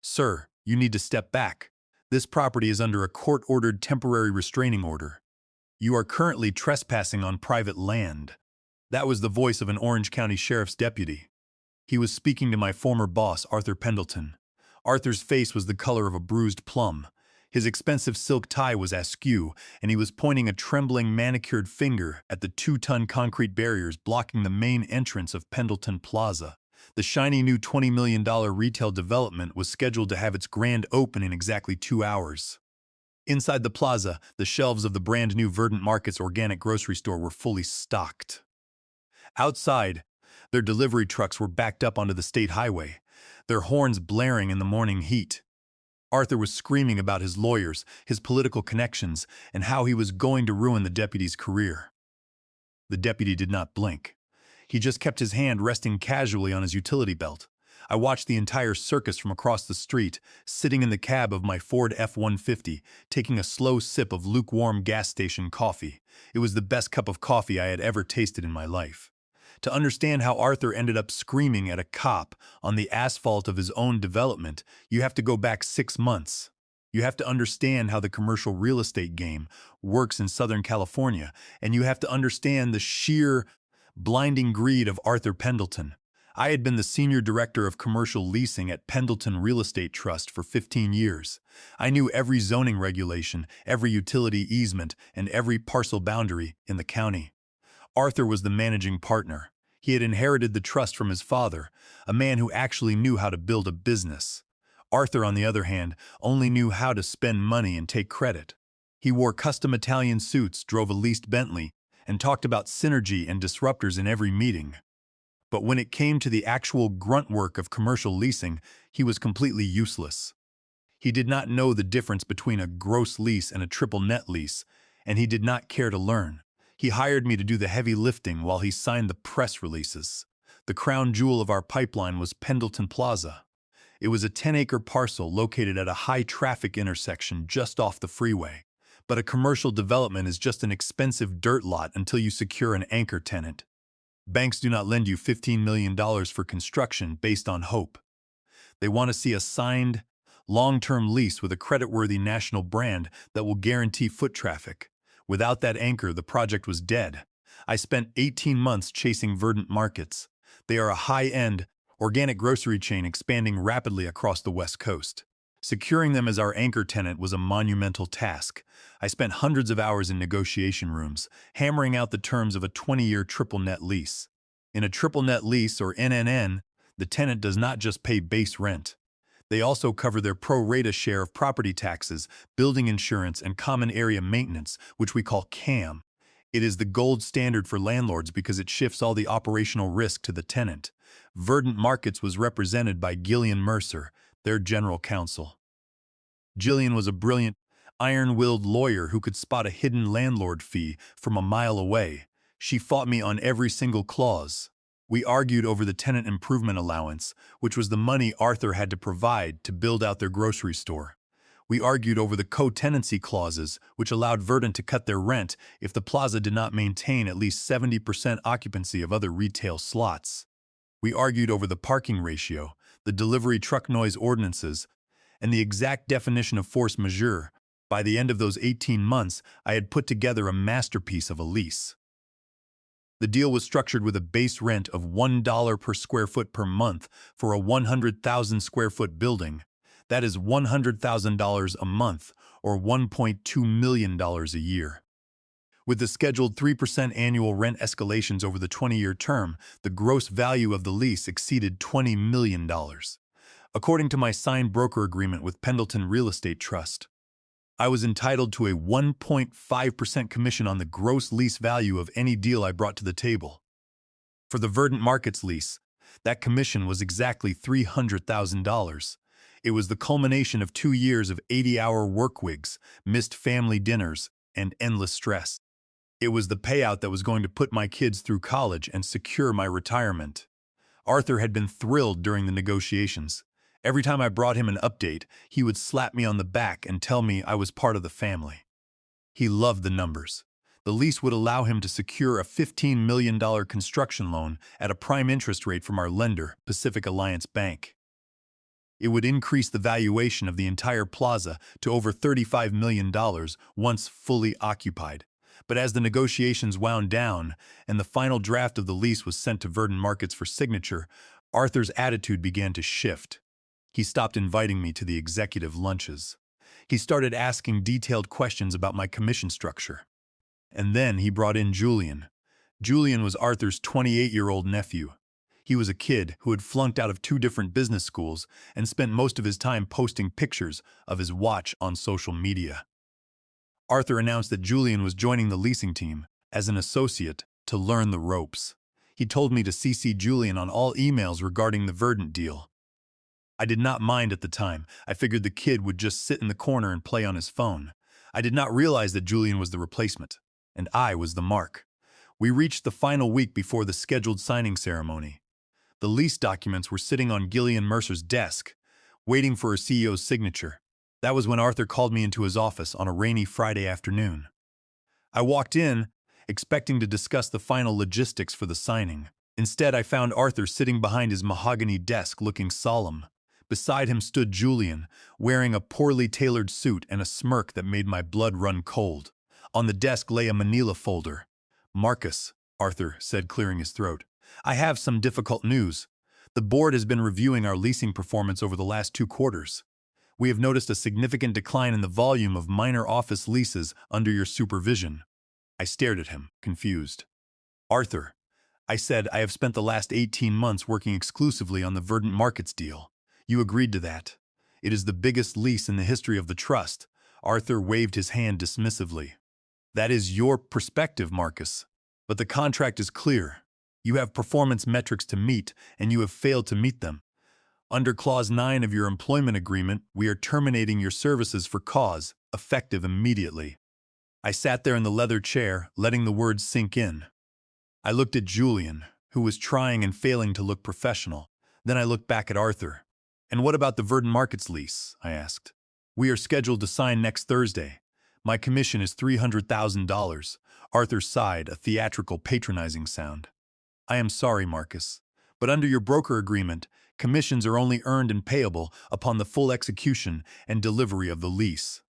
"Sir, you need to step back. This property is under a court-ordered temporary restraining order. You are currently trespassing on private land." That was the voice of an Orange County Sheriff's deputy. He was speaking to my former boss, Arthur Pendleton. Arthur's face was the color of a bruised plum. His expensive silk tie was askew, and he was pointing a trembling, manicured finger at the 2-ton concrete barriers blocking the main entrance of Pendleton Plaza. The shiny new $20 million retail development was scheduled to have its grand open in exactly 2 hours. Inside the plaza, the shelves of the brand-new Verdant Markets organic grocery store were fully stocked. Outside, their delivery trucks were backed up onto the state highway, their horns blaring in the morning heat. Arthur was screaming about his lawyers, his political connections, and how he was going to ruin the deputy's career. The deputy did not blink. He just kept his hand resting casually on his utility belt. I watched the entire circus from across the street, sitting in the cab of my Ford F-150, taking a slow sip of lukewarm gas station coffee. It was the best cup of coffee I had ever tasted in my life. To understand how Arthur ended up screaming at a cop on the asphalt of his own development, you have to go back 6 months. You have to understand how the commercial real estate game works in Southern California, and you have to understand the sheer, blinding greed of Arthur Pendleton. I had been the senior director of commercial leasing at Pendleton Real Estate Trust for 15 years. I knew every zoning regulation, every utility easement, and every parcel boundary in the county. Arthur was the managing partner. He had inherited the trust from his father, a man who actually knew how to build a business. Arthur, on the other hand, only knew how to spend money and take credit. He wore custom Italian suits, drove a leased Bentley, and talked about synergy and disruptors in every meeting. But when it came to the actual grunt work of commercial leasing, he was completely useless. He did not know the difference between a gross lease and a triple net lease, and he did not care to learn. He hired me to do the heavy lifting while he signed the press releases. The crown jewel of our pipeline was Pendleton Plaza. It was a 10-acre parcel located at a high-traffic intersection just off the freeway. But a commercial development is just an expensive dirt lot until you secure an anchor tenant. Banks do not lend you $15 million for construction based on hope. They want to see a signed, long-term lease with a creditworthy national brand that will guarantee foot traffic. Without that anchor, the project was dead. I spent 18 months chasing Verdant Markets. They are a high-end, organic grocery chain expanding rapidly across the West Coast. Securing them as our anchor tenant was a monumental task. I spent hundreds of hours in negotiation rooms, hammering out the terms of a 20-year triple net lease. In a triple net lease, or NNN, the tenant does not just pay base rent. They also cover their pro rata share of property taxes, building insurance, and common area maintenance, which we call CAM. It is the gold standard for landlords because it shifts all the operational risk to the tenant. Verdant Markets was represented by Gillian Mercer, their general counsel. Gillian was a brilliant, iron-willed lawyer who could spot a hidden landlord fee from a mile away. She fought me on every single clause. We argued over the tenant improvement allowance, which was the money Arthur had to provide to build out their grocery store. We argued over the co-tenancy clauses, which allowed Verdant to cut their rent if the plaza did not maintain at least 70% occupancy of other retail slots. We argued over the parking ratio, the delivery truck noise ordinances, and the exact definition of force majeure. By the end of those 18 months, I had put together a masterpiece of a lease. The deal was structured with a base rent of $1 per square foot per month for a 100,000 square foot building. That is $100,000 a month, or $1.2 million a year. With the scheduled 3% annual rent escalations over the 20-year term, the gross value of the lease exceeded $20 million. According to my signed broker agreement with Pendleton Real Estate Trust, I was entitled to a 1.5% commission on the gross lease value of any deal I brought to the table. For the Verdant Markets lease, that commission was exactly $300,000. It was the culmination of 2 years of 80-hour work weeks, missed family dinners, and endless stress. It was the payout that was going to put my kids through college and secure my retirement. Arthur had been thrilled during the negotiations. Every time I brought him an update, he would slap me on the back and tell me I was part of the family. He loved the numbers. The lease would allow him to secure a $15 million construction loan at a prime interest rate from our lender, Pacific Alliance Bank. It would increase the valuation of the entire plaza to over $35 million once fully occupied. But as the negotiations wound down and the final draft of the lease was sent to Verdant Markets for signature, Arthur's attitude began to shift. He stopped inviting me to the executive lunches. He started asking detailed questions about my commission structure. And then he brought in Julian. Julian was Arthur's 28-year-old nephew. He was a kid who had flunked out of 2 different business schools and spent most of his time posting pictures of his watch on social media. Arthur announced that Julian was joining the leasing team as an associate to learn the ropes. He told me to CC Julian on all emails regarding the Verdant deal. I did not mind at the time. I figured the kid would just sit in the corner and play on his phone. I did not realize that Julian was the replacement, and I was the mark. We reached the final week before the scheduled signing ceremony. The lease documents were sitting on Gillian Mercer's desk, waiting for her CEO's signature. That was when Arthur called me into his office on a rainy Friday afternoon. I walked in, expecting to discuss the final logistics for the signing. Instead, I found Arthur sitting behind his mahogany desk looking solemn. Beside him stood Julian, wearing a poorly tailored suit and a smirk that made my blood run cold. On the desk lay a manila folder. "Marcus," Arthur said, clearing his throat, "I have some difficult news. The board has been reviewing our leasing performance over the last 2 quarters. We have noticed a significant decline in the volume of minor office leases under your supervision." I stared at him, confused. "Arthur," I said, "I have spent the last 18 months working exclusively on the Verdant Markets deal. You agreed to that. It is the biggest lease in the history of the trust." Arthur waved his hand dismissively. "That is your perspective, Marcus. But the contract is clear. You have performance metrics to meet, and you have failed to meet them. Under Clause 9 of your employment agreement, we are terminating your services for cause, effective immediately." I sat there in the leather chair, letting the words sink in. I looked at Julian, who was trying and failing to look professional. Then I looked back at Arthur. "And what about the Verdant Markets lease?" I asked. "We are scheduled to sign next Thursday. My commission is $300,000. Arthur sighed, a theatrical, patronizing sound. "I am sorry, Marcus, but under your broker agreement, commissions are only earned and payable upon the full execution and delivery of the lease.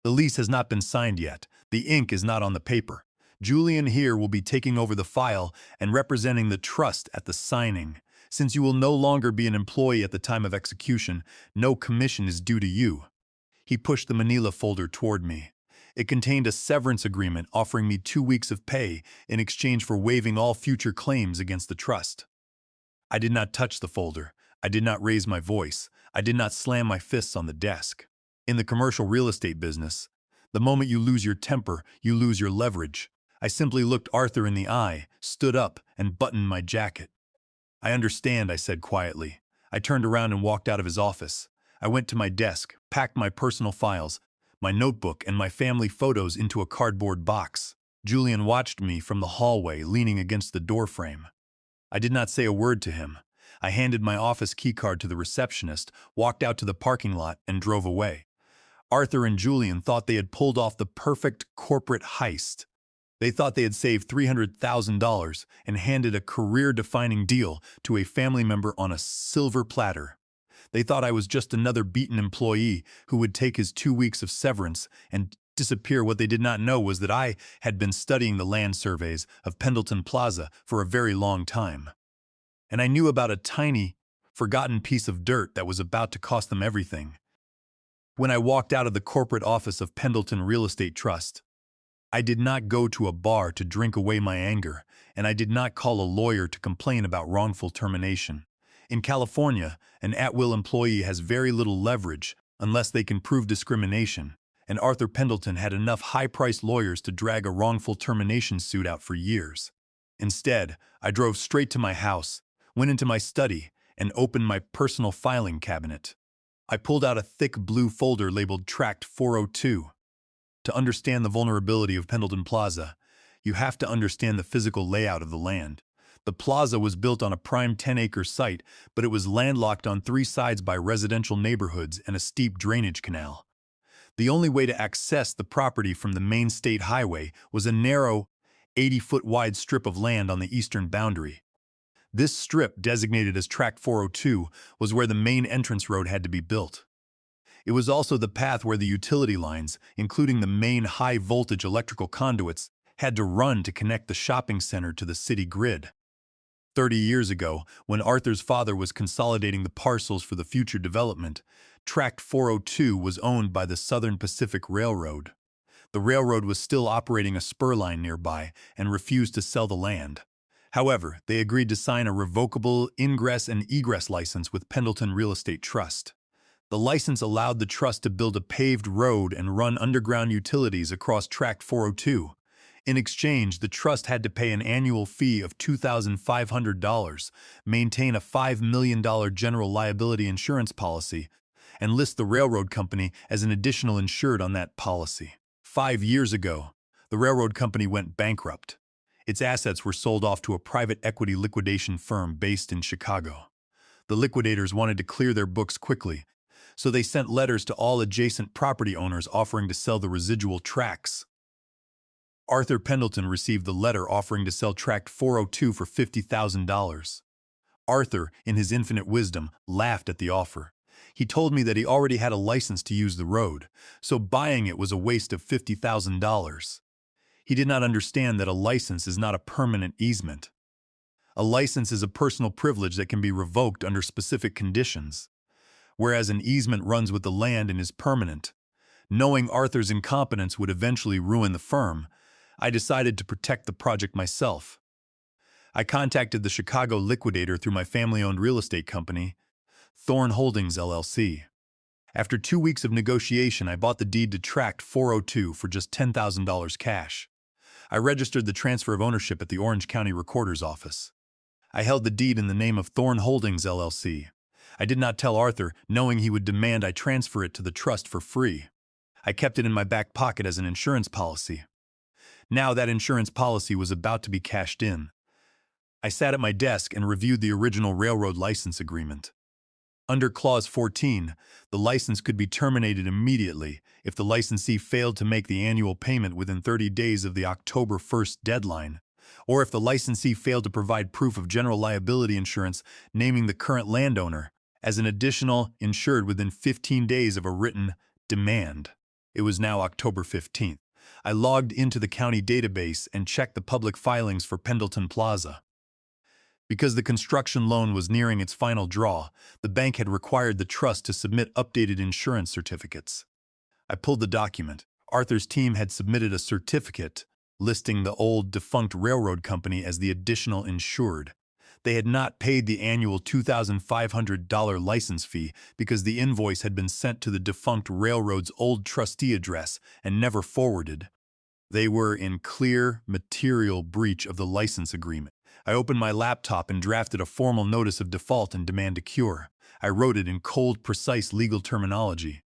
The lease has not been signed yet. The ink is not on the paper. Julian here will be taking over the file and representing the trust at the signing. Since you will no longer be an employee at the time of execution, no commission is due to you." He pushed the manila folder toward me. It contained a severance agreement offering me 2 weeks of pay in exchange for waiving all future claims against the trust. I did not touch the folder. I did not raise my voice. I did not slam my fists on the desk. In the commercial real estate business, the moment you lose your temper, you lose your leverage. I simply looked Arthur in the eye, stood up, and buttoned my jacket. "I understand," I said quietly. I turned around and walked out of his office. I went to my desk, packed my personal files, my notebook, and my family photos into a cardboard box. Julian watched me from the hallway, leaning against the doorframe. I did not say a word to him. I handed my office keycard to the receptionist, walked out to the parking lot, and drove away. Arthur and Julian thought they had pulled off the perfect corporate heist. They thought they had saved $300,000 and handed a career-defining deal to a family member on a silver platter. They thought I was just another beaten employee who would take his 2 weeks of severance and disappear. What they did not know was that I had been studying the land surveys of Pendleton Plaza for a very long time. And I knew about a tiny, forgotten piece of dirt that was about to cost them everything. When I walked out of the corporate office of Pendleton Real Estate Trust, I did not go to a bar to drink away my anger, and I did not call a lawyer to complain about wrongful termination. In California, an at-will employee has very little leverage unless they can prove discrimination, and Arthur Pendleton had enough high-priced lawyers to drag a wrongful termination suit out for years. Instead, I drove straight to my house, went into my study, and opened my personal filing cabinet. I pulled out a thick blue folder labeled Tract 402. To understand the vulnerability of Pendleton Plaza, you have to understand the physical layout of the land. The plaza was built on a prime 10-acre site, but it was landlocked on 3 sides by residential neighborhoods and a steep drainage canal. The only way to access the property from the main state highway was a narrow, 80-foot wide strip of land on the eastern boundary. This strip, designated as Tract 402, was where the main entrance road had to be built. It was also the path where the utility lines, including the main high-voltage electrical conduits, had to run to connect the shopping center to the city grid. 30 years ago, when Arthur's father was consolidating the parcels for the future development, Tract 402 was owned by the Southern Pacific Railroad. The railroad was still operating a spur line nearby and refused to sell the land. However, they agreed to sign a revocable ingress and egress license with Pendleton Real Estate Trust. The license allowed the trust to build a paved road and run underground utilities across Tract 402. In exchange, the trust had to pay an annual fee of $2,500, maintain a $5 million general liability insurance policy, and list the railroad company as an additional insured on that policy. 5 years ago, the railroad company went bankrupt. Its assets were sold off to a private equity liquidation firm based in Chicago. The liquidators wanted to clear their books quickly, so they sent letters to all adjacent property owners offering to sell the residual tracts. Arthur Pendleton received the letter offering to sell Tract 402 for $50,000. Arthur, in his infinite wisdom, laughed at the offer. He told me that he already had a license to use the road, so buying it was a waste of $50,000. He did not understand that a license is not a permanent easement. A license is a personal privilege that can be revoked under specific conditions, whereas an easement runs with the land and is permanent. Knowing Arthur's incompetence would eventually ruin the firm, I decided to protect the project myself. I contacted the Chicago liquidator through my family-owned real estate company, Thorn Holdings, LLC. After 2 weeks of negotiation, I bought the deed to Tract 402 for just $10,000 cash. I registered the transfer of ownership at the Orange County Recorder's Office. I held the deed in the name of Thorn Holdings, LLC. I did not tell Arthur, knowing he would demand I transfer it to the trust for free. I kept it in my back pocket as an insurance policy. Now that insurance policy was about to be cashed in. I sat at my desk and reviewed the original railroad license agreement. Under Clause 14, the license could be terminated immediately if the licensee failed to make the annual payment within 30 days of the October 1st deadline, or if the licensee failed to provide proof of general liability insurance naming the current landowner as an additional insured within 15 days of a written demand. It was now October 15th. I logged into the county database and checked the public filings for Pendleton Plaza. Because the construction loan was nearing its final draw, the bank had required the trust to submit updated insurance certificates. I pulled the document. Arthur's team had submitted a certificate listing the old defunct railroad company as the additional insured. They had not paid the annual $2,500 license fee because the invoice had been sent to the defunct railroad's old trustee address and never forwarded. They were in clear, material breach of the license agreement. I opened my laptop and drafted a formal notice of default and demand a cure. I wrote it in cold, precise legal terminology.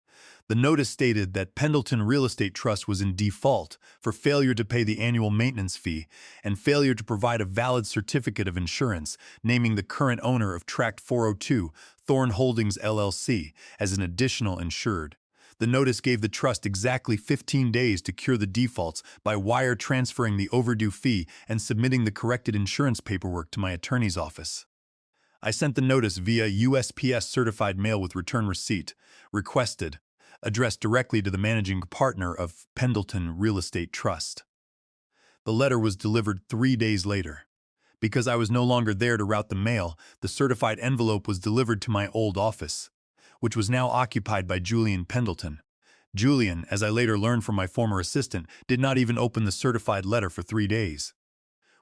The notice stated that Pendleton Real Estate Trust was in default for failure to pay the annual maintenance fee and failure to provide a valid certificate of insurance naming the current owner of Tract 402, Thorn Holdings, LLC, as an additional insured. The notice gave the trust exactly 15 days to cure the defaults by wire transferring the overdue fee and submitting the corrected insurance paperwork to my attorney's office. I sent the notice via USPS certified mail with return receipt, requested, addressed directly to the managing partner of Pendleton Real Estate Trust. The letter was delivered 3 days later. Because I was no longer there to route the mail, the certified envelope was delivered to my old office, which was now occupied by Julian Pendleton. Julian, as I later learned from my former assistant, did not even open the certified letter for 3 days.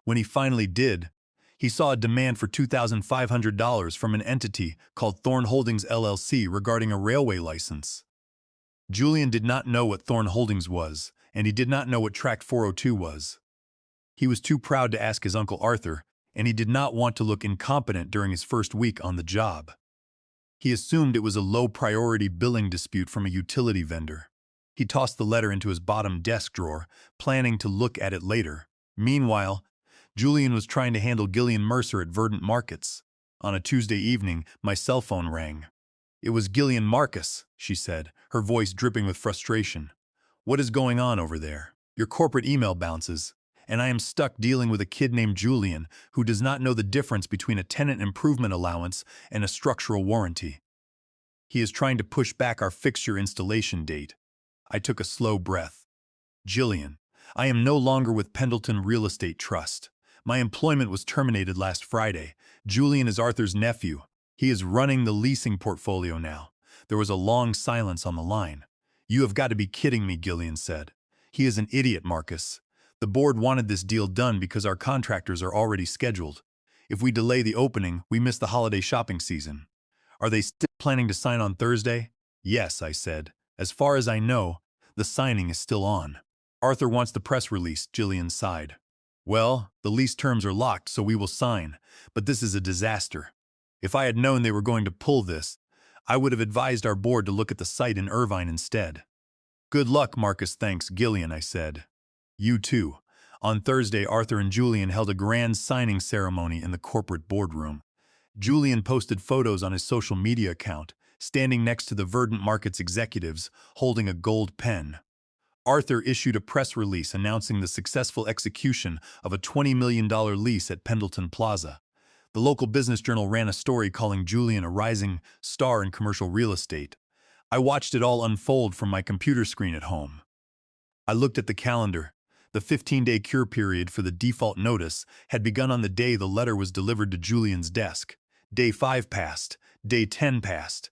When he finally did, he saw a demand for $2,500 from an entity called Thorn Holdings, LLC regarding a railway license. Julian did not know what Thorn Holdings was, and he did not know what Tract 402 was. He was too proud to ask his Uncle Arthur, and he did not want to look incompetent during his first week on the job. He assumed it was a low-priority billing dispute from a utility vendor. He tossed the letter into his bottom desk drawer, planning to look at it later. Meanwhile, Julian was trying to handle Gillian Mercer at Verdant Markets. On a Tuesday evening, my cell phone rang. "It was Gillian Marcus," she said, her voice dripping with frustration. "What is going on over there? Your corporate email bounces, and I am stuck dealing with a kid named Julian who does not know the difference between a tenant improvement allowance and a structural warranty. He is trying to push back our fixture installation date. I took a slow breath. Jillian, I am no longer with Pendleton Real Estate Trust. My employment was terminated last Friday. Julian is Arthur's nephew. He is running the leasing portfolio now. There was a long silence on the line. You have got to be kidding me, Gillian said. He is an idiot, Marcus. The board wanted this deal done because our contractors are already scheduled. If we delay the opening, we miss the holiday shopping season. Are they still planning to sign on Thursday? Yes, I said. As far as I know, the signing is still on. Arthur wants the press release, Jillian sighed. Well, the lease terms are locked, so we will sign, but this is a disaster. If I had known they were going to pull this, I would have advised our board to look at the site in Irvine instead. Good luck, Marcus, thanks, Gillian, I said. You too. On Thursday, Arthur and Julian held a grand signing ceremony in the corporate boardroom. Julian posted photos on his social media account, standing next to the Verdant Markets executives, holding a gold pen. Arthur issued a press release announcing the successful execution of a $20 million lease at Pendleton Plaza. The local business journal ran a story calling Julian a rising star in commercial real estate. I watched it all unfold from my computer screen at home. I looked at the calendar. The 15-day cure period for the default notice had begun on the day the letter was delivered to Julian's desk. Day 5 passed. Day 10 passed.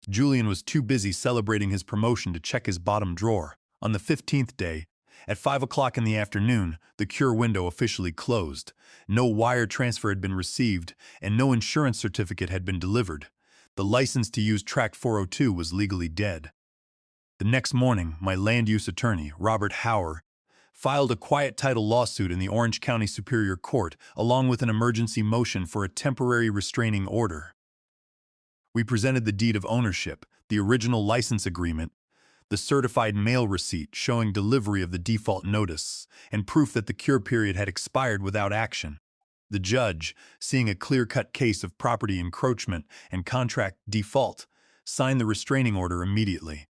Julian was too busy celebrating his promotion to check his bottom drawer. On the 15th day, at 5 o'clock in the afternoon, the cure window officially closed. No wire transfer had been received, and no insurance certificate had been delivered. The license to use Tract 402 was legally dead. The next morning, my land use attorney, Robert Hauer, filed a quiet title lawsuit in the Orange County Superior Court, along with an emergency motion for a temporary restraining order. We presented the deed of ownership, the original license agreement, the certified mail receipt showing delivery of the default notice, and proof that the cure period had expired without action. The judge, seeing a clear-cut case of property encroachment and contract default, signed the restraining order immediately.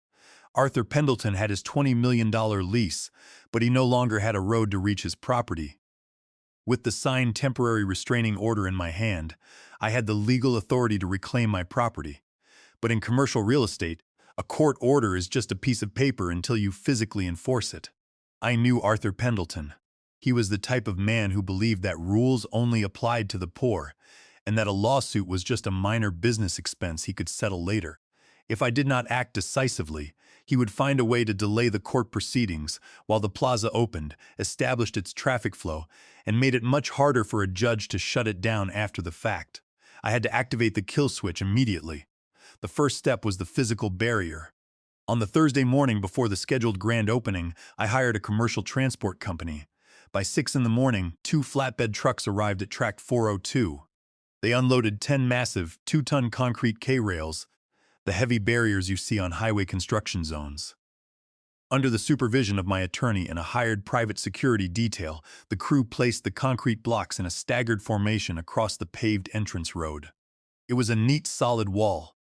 Arthur Pendleton had his $20 million lease, but he no longer had a road to reach his property. With the signed temporary restraining order in my hand, I had the legal authority to reclaim my property. But in commercial real estate, a court order is just a piece of paper until you physically enforce it. I knew Arthur Pendleton. He was the type of man who believed that rules only applied to the poor, and that a lawsuit was just a minor business expense he could settle later. If I did not act decisively, he would find a way to delay the court proceedings while the plaza opened, established its traffic flow, and made it much harder for a judge to shut it down after the fact. I had to activate the kill switch immediately. The first step was the physical barrier. On the Thursday morning before the scheduled grand opening, I hired a commercial transport company. By 6 in the morning, 2 flatbed trucks arrived at Tract 402. They unloaded 10 massive, 2-ton concrete K-rails, the heavy barriers you see on highway construction zones. Under the supervision of my attorney and a hired private security detail, the crew placed the concrete blocks in a staggered formation across the paved entrance road. It was a neat, solid wall.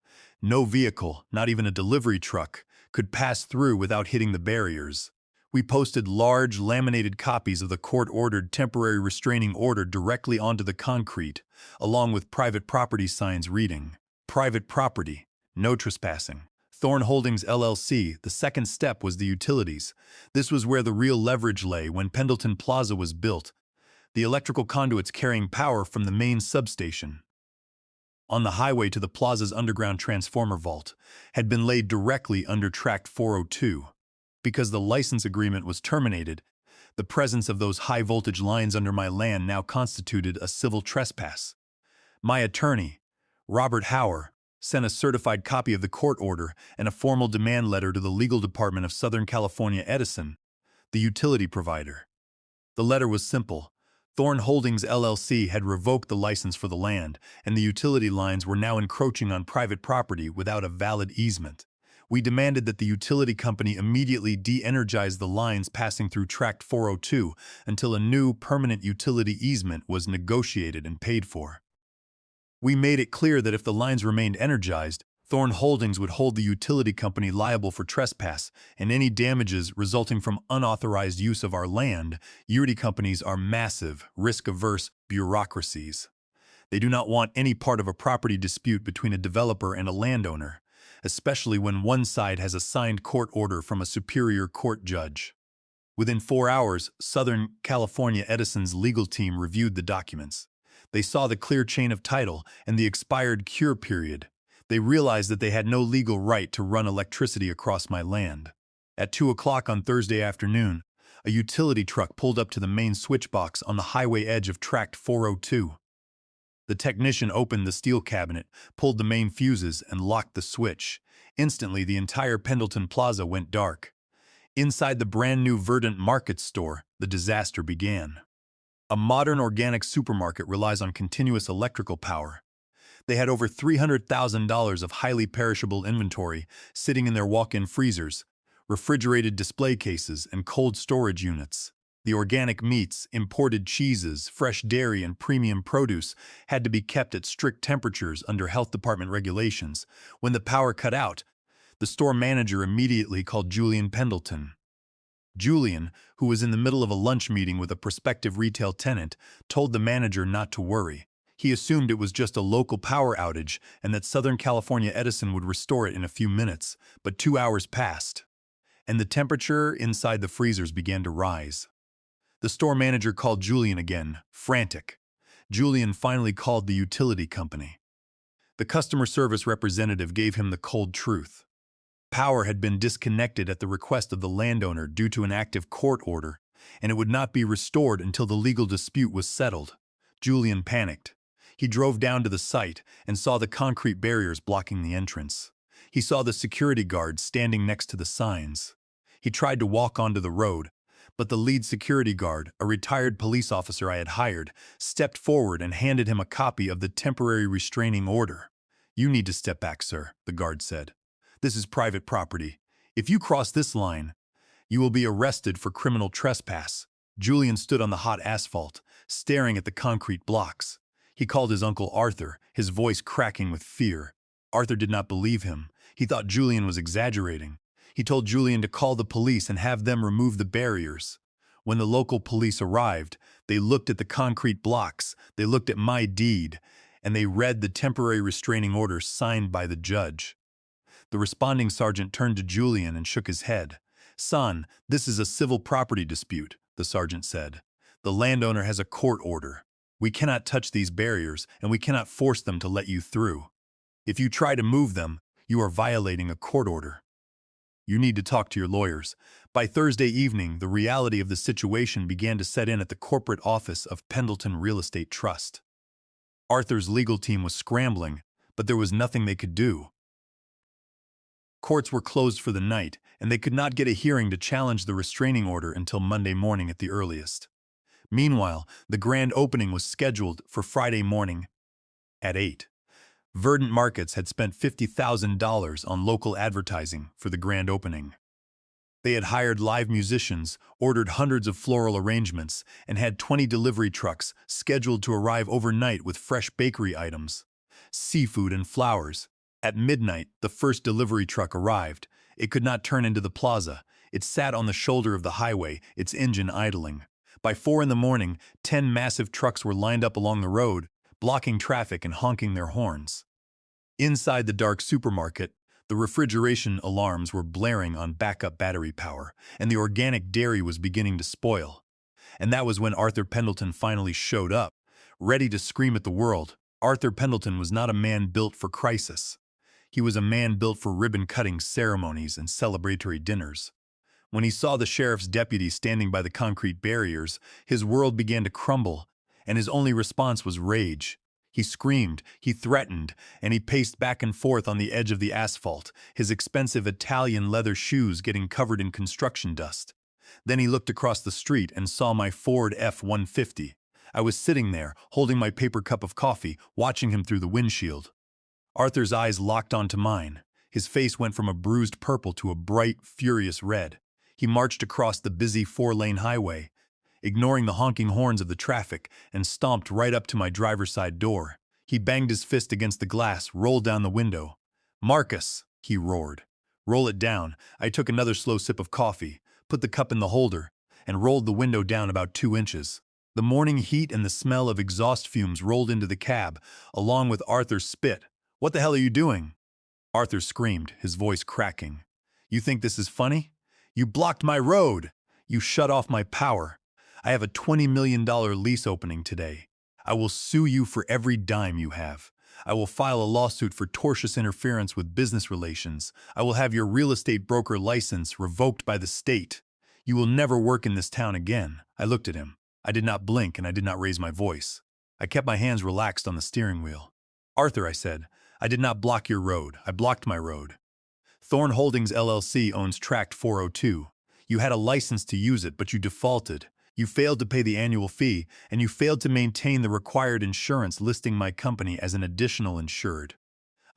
No vehicle, not even a delivery truck, could pass through without hitting the barriers. We posted large, laminated copies of the court-ordered temporary restraining order directly onto the concrete, along with private property signs reading, "Private property, no trespassing. Thorn Holdings LLC." The second step was the utilities. This was where the real leverage lay when Pendleton Plaza was built, the electrical conduits carrying power from the main substation on the highway to the plaza's underground transformer vault had been laid directly under Tract 402. Because the license agreement was terminated, the presence of those high-voltage lines under my land now constituted a civil trespass. My attorney, Robert Hauer, sent a certified copy of the court order and a formal demand letter to the legal department of Southern California Edison, the utility provider. The letter was simple. Thorn Holdings LLC had revoked the license for the land, and the utility lines were now encroaching on private property without a valid easement. We demanded that the utility company immediately de-energize the lines passing through Tract 402 until a new permanent utility easement was negotiated and paid for. We made it clear that if the lines remained energized, Thorn Holdings would hold the utility company liable for trespass and any damages resulting from unauthorized use of our land. Utility companies are massive, risk-averse bureaucracies. They do not want any part of a property dispute between a developer and a landowner, especially when one side has a signed court order from a superior court judge. Within 4 hours, Southern California Edison's legal team reviewed the documents. They saw the clear chain of title and the expired cure period. They realized that they had no legal right to run electricity across my land. At 2 o'clock on Thursday afternoon, a utility truck pulled up to the main switch box on the highway edge of Tract 402. The technician opened the steel cabinet, pulled the main fuses, and locked the switch. Instantly, the entire Pendleton Plaza went dark. Inside the brand-new Verdant Market store, the disaster began. A modern organic supermarket relies on continuous electrical power. They had over $300,000 of highly perishable inventory sitting in their walk-in freezers, refrigerated display cases, and cold storage units. The organic meats, imported cheeses, fresh dairy, and premium produce had to be kept at strict temperatures under health department regulations. When the power cut out, the store manager immediately called Julian Pendleton. Julian, who was in the middle of a lunch meeting with a prospective retail tenant, told the manager not to worry. He assumed it was just a local power outage and that Southern California Edison would restore it in a few minutes, but 2 hours passed, and the temperature inside the freezers began to rise. The store manager called Julian again, frantic. Julian finally called the utility company. The customer service representative gave him the cold truth. Power had been disconnected at the request of the landowner due to an active court order, and it would not be restored until the legal dispute was settled. Julian panicked. He drove down to the site and saw the concrete barriers blocking the entrance. He saw the security guards standing next to the signs. He tried to walk onto the road, but the lead security guard, a retired police officer I had hired, stepped forward and handed him a copy of the temporary restraining order. "You need to step back, sir," the guard said. "This is private property. If you cross this line, you will be arrested for criminal trespass." Julian stood on the hot asphalt, staring at the concrete blocks. He called his uncle Arthur, his voice cracking with fear. Arthur did not believe him. He thought Julian was exaggerating. He told Julian to call the police and have them remove the barriers. When the local police arrived, they looked at the concrete blocks, they looked at my deed, and they read the temporary restraining order signed by the judge. The responding sergeant turned to Julian and shook his head. "Son, this is a civil property dispute," the sergeant said. "The landowner has a court order. We cannot touch these barriers, and we cannot force them to let you through. If you try to move them, you are violating a court order. You need to talk to your lawyers." By Thursday evening, the reality of the situation began to set in at the corporate office of Pendleton Real Estate Trust. Arthur's legal team was scrambling, but there was nothing they could do. Courts were closed for the night, and they could not get a hearing to challenge the restraining order until Monday morning at the earliest. Meanwhile, the grand opening was scheduled for Friday morning at 8. Verdant Markets had spent $50,000 on local advertising for the grand opening. They had hired live musicians, ordered hundreds of floral arrangements, and had 20 delivery trucks scheduled to arrive overnight with fresh bakery items, seafood, and flowers. At midnight, the first delivery truck arrived. It could not turn into the plaza. It sat on the shoulder of the highway, its engine idling. By 4 in the morning, 10 massive trucks were lined up along the road, blocking traffic and honking their horns. Inside the dark supermarket, the refrigeration alarms were blaring on backup battery power, and the organic dairy was beginning to spoil. And that was when Arthur Pendleton finally showed up, ready to scream at the world. Arthur Pendleton was not a man built for crisis. He was a man built for ribbon-cutting ceremonies and celebratory dinners. When he saw the sheriff's deputy standing by the concrete barriers, his world began to crumble, and his only response was rage. He screamed, he threatened, and he paced back and forth on the edge of the asphalt, his expensive Italian leather shoes getting covered in construction dust. Then he looked across the street and saw my Ford F-150. I was sitting there, holding my paper cup of coffee, watching him through the windshield. Arthur's eyes locked onto mine. His face went from a bruised purple to a bright, furious red. He marched across the busy 4-lane highway, ignoring the honking horns of the traffic, and stomped right up to my driver's side door. He banged his fist against the glass, rolled down the window. "Marcus," he roared. "Roll it down." I took another slow sip of coffee, put the cup in the holder, and rolled the window down about 2 inches. The morning heat and the smell of exhaust fumes rolled into the cab, along with Arthur's spit. "What the hell are you doing?" Arthur screamed, his voice cracking. "You think this is funny? You blocked my road! You shut off my power! I have a $20 million lease opening today. I will sue you for every dime you have. I will file a lawsuit for tortious interference with business relations. I will have your real estate broker license revoked by the state. You will never work in this town again." I looked at him. I did not blink and I did not raise my voice. I kept my hands relaxed on the steering wheel. "Arthur," I said, "I did not block your road. I blocked my road. Thorn Holdings LLC owns Tract 402. You had a license to use it, but you defaulted. You failed to pay the annual fee, and you failed to maintain the required insurance listing my company as an additional insured.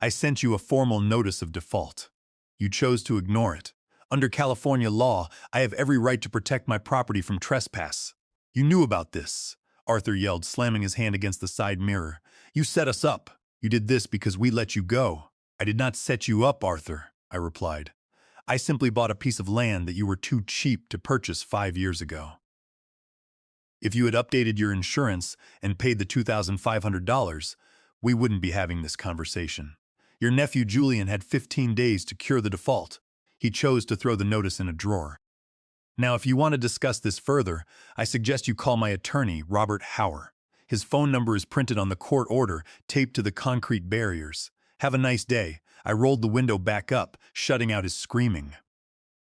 I sent you a formal notice of default. You chose to ignore it. Under California law, I have every right to protect my property from trespass. You knew about this," Arthur yelled, slamming his hand against the side mirror. "You set us up. You did this because we let you go." "I did not set you up, Arthur," I replied. "I simply bought a piece of land that you were too cheap to purchase 5 years ago. If you had updated your insurance and paid the $2,500, we wouldn't be having this conversation. Your nephew Julian had 15 days to cure the default. He chose to throw the notice in a drawer. Now, if you want to discuss this further, I suggest you call my attorney, Robert Hauer. His phone number is printed on the court order, taped to the concrete barriers. Have a nice day." I rolled the window back up, shutting out his screaming.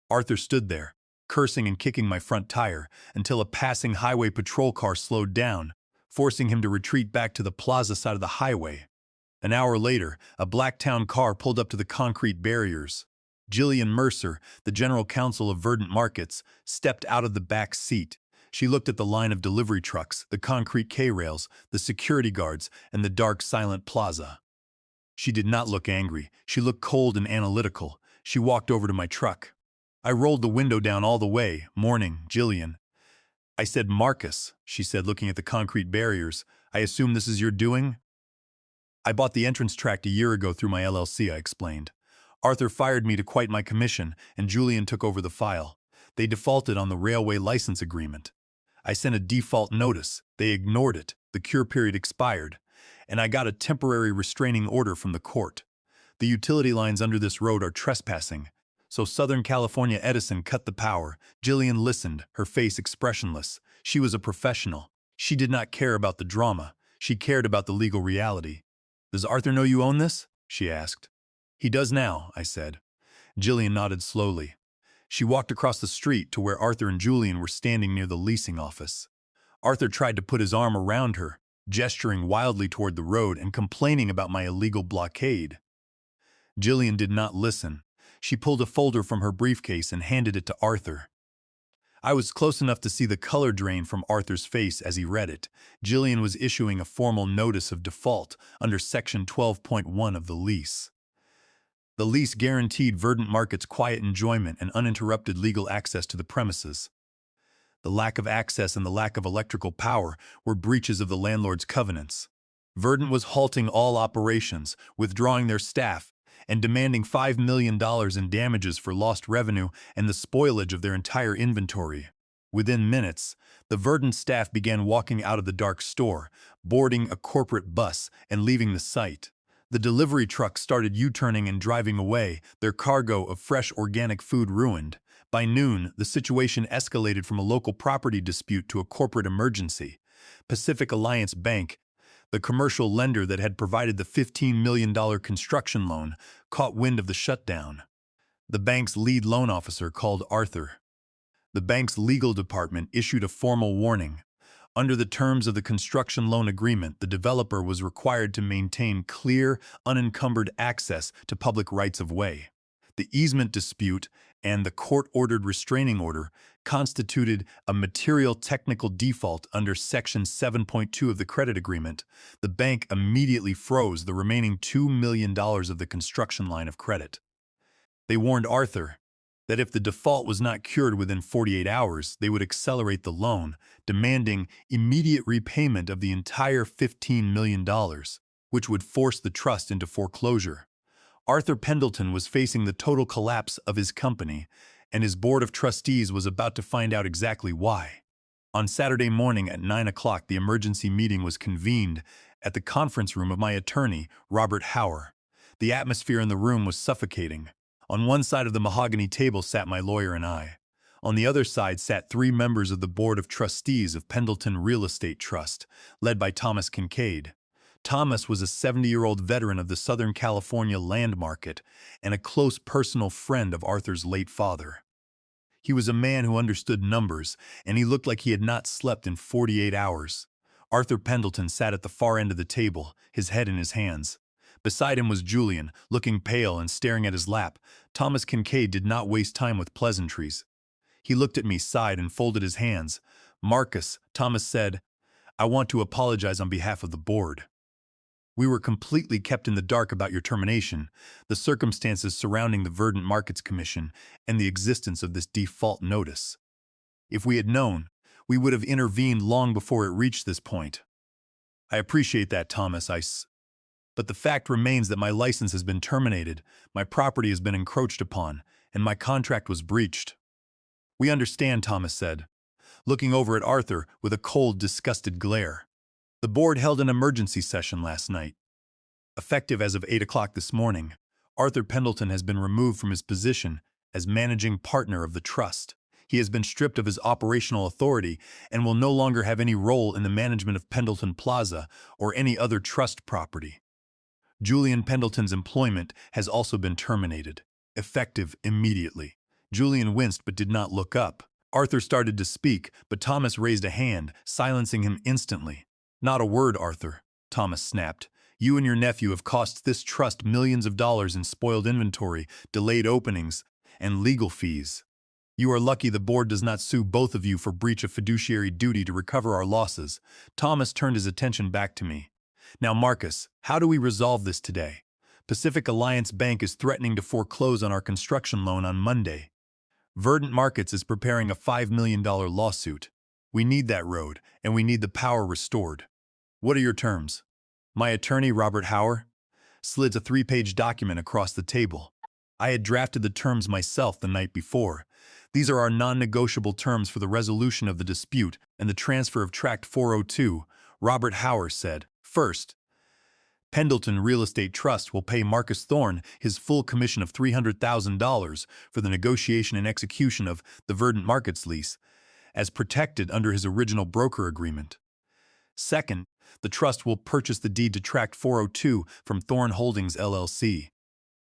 Arthur stood there, cursing and kicking my front tire, until a passing highway patrol car slowed down, forcing him to retreat back to the plaza side of the highway. An hour later, a black town car pulled up to the concrete barriers. Jillian Mercer, the general counsel of Verdant Markets, stepped out of the back seat. She looked at the line of delivery trucks, the concrete K-rails, the security guards, and the dark, silent plaza. She did not look angry. She looked cold and analytical. She walked over to my truck. I rolled the window down all the way. "Morning, Jillian." I said, "Marcus," she said, looking at the concrete barriers. "I assume this is your doing?" "I bought the entrance tract a year ago through my LLC," I explained. "Arthur fired me to quit my commission, and Julian took over the file. They defaulted on the railway license agreement. I sent a default notice. They ignored it. The cure period expired, and I got a temporary restraining order from the court. The utility lines under this road are trespassing, so Southern California Edison cut the power." Jillian listened, her face expressionless. She was a professional. She did not care about the drama. She cared about the legal reality. "Does Arthur know you own this?" she asked. "He does now," I said. Jillian nodded slowly. She walked across the street to where Arthur and Julian were standing near the leasing office. Arthur tried to put his arm around her, gesturing wildly toward the road and complaining about my illegal blockade. Jillian did not listen. She pulled a folder from her briefcase and handed it to Arthur. I was close enough to see the color drain from Arthur's face as he read it. Jillian was issuing a formal notice of default under Section 12.1 of the lease. The lease guaranteed Verdant Markets quiet enjoyment and uninterrupted legal access to the premises. The lack of access and the lack of electrical power were breaches of the landlord's covenants. Verdant was halting all operations, withdrawing their staff, and demanding $5 million in damages for lost revenue and the spoilage of their entire inventory. Within minutes, the Verdant staff began walking out of the dark store, boarding a corporate bus, and leaving the site. The delivery trucks started U-turning and driving away, their cargo of fresh organic food ruined. By noon, the situation escalated from a local property dispute to a corporate emergency. Pacific Alliance Bank, the commercial lender that had provided the $15 million construction loan, caught wind of the shutdown. The bank's lead loan officer called Arthur. The bank's legal department issued a formal warning. Under the terms of the construction loan agreement, the developer was required to maintain clear, unencumbered access to public rights-of-way. The easement dispute and the court-ordered restraining order constituted a material technical default under Section 7.2 of the credit agreement. The bank immediately froze the remaining $2 million of the construction line of credit. They warned Arthur that if the default was not cured within 48 hours, they would accelerate the loan, demanding immediate repayment of the entire $15 million, which would force the trust into foreclosure. Arthur Pendleton was facing the total collapse of his company, and his board of trustees was about to find out exactly why. On Saturday morning at 9 o'clock, the emergency meeting was convened at the conference room of my attorney, Robert Hauer. The atmosphere in the room was suffocating. On one side of the mahogany table sat my lawyer and I. On the other side sat 3 members of the Board of Trustees of Pendleton Real Estate Trust, led by Thomas Kincaid. Thomas was a 70-year-old veteran of the Southern California land market and a close personal friend of Arthur's late father. He was a man who understood numbers, and he looked like he had not slept in 48 hours. Arthur Pendleton sat at the far end of the table, his head in his hands. Beside him was Julian, looking pale and staring at his lap. Thomas Kincaid did not waste time with pleasantries. He looked at me, sighed, and folded his hands. "Marcus," Thomas said, "I want to apologize on behalf of the board. We were completely kept in the dark about your termination, the circumstances surrounding the Verdant Markets Commission, and the existence of this default notice. If we had known, we would have intervened long before it reached this point." "I appreciate that, Thomas, but the fact remains that my license has been terminated, my property has been encroached upon, and my contract was breached." "We understand," Thomas said, looking over at Arthur with a cold, disgusted glare. "The board held an emergency session last night. Effective as of 8 o'clock this morning, Arthur Pendleton has been removed from his position as managing partner of the trust. He has been stripped of his operational authority and will no longer have any role in the management of Pendleton Plaza or any other trust property. Julian Pendleton's employment has also been terminated, effective immediately." Julian winced but did not look up. Arthur started to speak, but Thomas raised a hand, silencing him instantly. "Not a word, Arthur," Thomas snapped. "You and your nephew have cost this trust millions of dollars in spoiled inventory, delayed openings, and legal fees. You are lucky the board does not sue both of you for breach of fiduciary duty to recover our losses." Thomas turned his attention back to me. "Now, Marcus, how do we resolve this today? Pacific Alliance Bank is threatening to foreclose on our construction loan on Monday. Verdant Markets is preparing a $5 million lawsuit. We need that road, and we need the power restored. What are your terms?" My attorney, Robert Hauer, slid a 3-page document across the table. I had drafted the terms myself the night before. "These are our non-negotiable terms for the resolution of the dispute and the transfer of Tract 402, Robert Hauer said. "First, Pendleton Real Estate Trust will pay Marcus Thorne his full commission of $300,000 for the negotiation and execution of the Verdant Markets lease, as protected under his original broker agreement. Second, the trust will purchase the deed to Tract 402 from Thorne Holdings, LLC.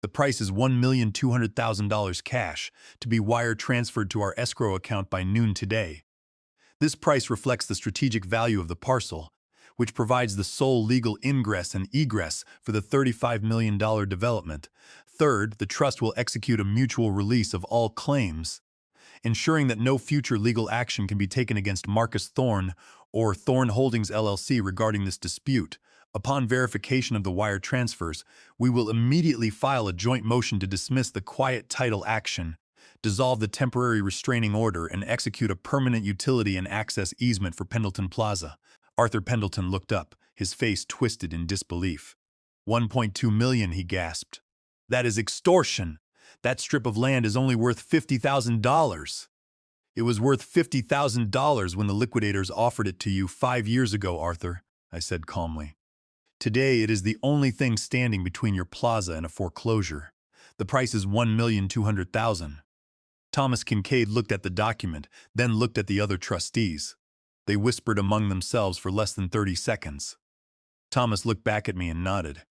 The price is $1,200,000 cash, to be wire transferred to our escrow account by noon today. This price reflects the strategic value of the parcel, which provides the sole legal ingress and egress for the $35 million development. Third, the trust will execute a mutual release of all claims, ensuring that no future legal action can be taken against Marcus Thorne or Thorne Holdings LLC regarding this dispute. Upon verification of the wire transfers, we will immediately file a joint motion to dismiss the quiet title action, dissolve the temporary restraining order, and execute a permanent utility and access easement for Pendleton Plaza." Arthur Pendleton looked up, his face twisted in disbelief. $1.2 million, he gasped. "That is extortion. That strip of land is only worth $50,000. It was worth $50,000 when the liquidators offered it to you 5 years ago, Arthur," I said calmly. "Today it is the only thing standing between your plaza and a foreclosure. The price is $1,200,000. Thomas Kincaid looked at the document, then looked at the other trustees. They whispered among themselves for less than 30 seconds. Thomas looked back at me and nodded.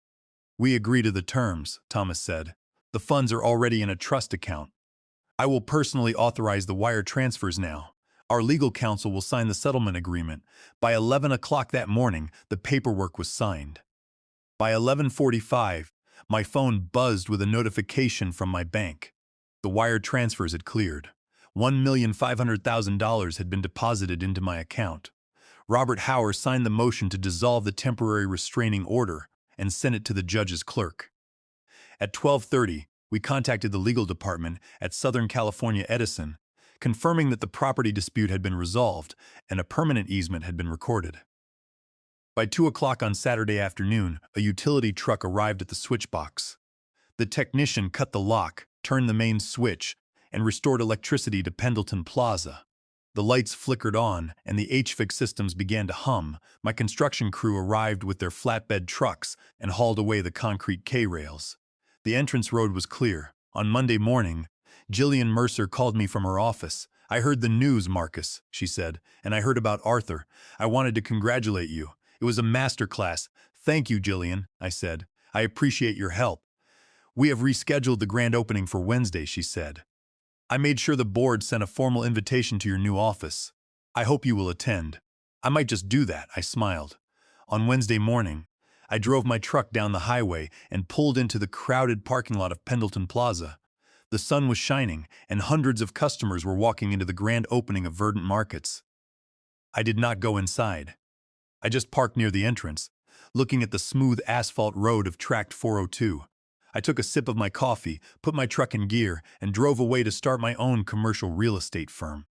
"We agree to the terms," Thomas said. "The funds are already in a trust account. I will personally authorize the wire transfers now. Our legal counsel will sign the settlement agreement." By 11 o'clock that morning, the paperwork was signed. By 11:45, my phone buzzed with a notification from my bank. The wire transfers had cleared. $1,500,000 had been deposited into my account. Robert Hauer signed the motion to dissolve the temporary restraining order and sent it to the judge's clerk. At 12:30, we contacted the legal department at Southern California Edison, confirming that the property dispute had been resolved and a permanent easement had been recorded. By 2 o'clock on Saturday afternoon, a utility truck arrived at the switch box. The technician cut the lock, turned the main switch, and restored electricity to Pendleton Plaza. The lights flickered on, and the HVAC systems began to hum. My construction crew arrived with their flatbed trucks and hauled away the concrete K-rails. The entrance road was clear. On Monday morning, Jillian Mercer called me from her office. "I heard the news, Marcus," she said, "and I heard about Arthur. I wanted to congratulate you. It was a masterclass." "Thank you, Jillian," I said. "I appreciate your help." "We have rescheduled the grand opening for Wednesday," she said. "I made sure the board sent a formal invitation to your new office. I hope you will attend." "I might just do that," I smiled. On Wednesday morning, I drove my truck down the highway and pulled into the crowded parking lot of Pendleton Plaza. The sun was shining, and hundreds of customers were walking into the grand opening of Verdant Markets. I did not go inside. I just parked near the entrance, looking at the smooth asphalt road of Tract 402. I took a sip of my coffee, put my truck in gear, and drove away to start my own commercial real estate firm.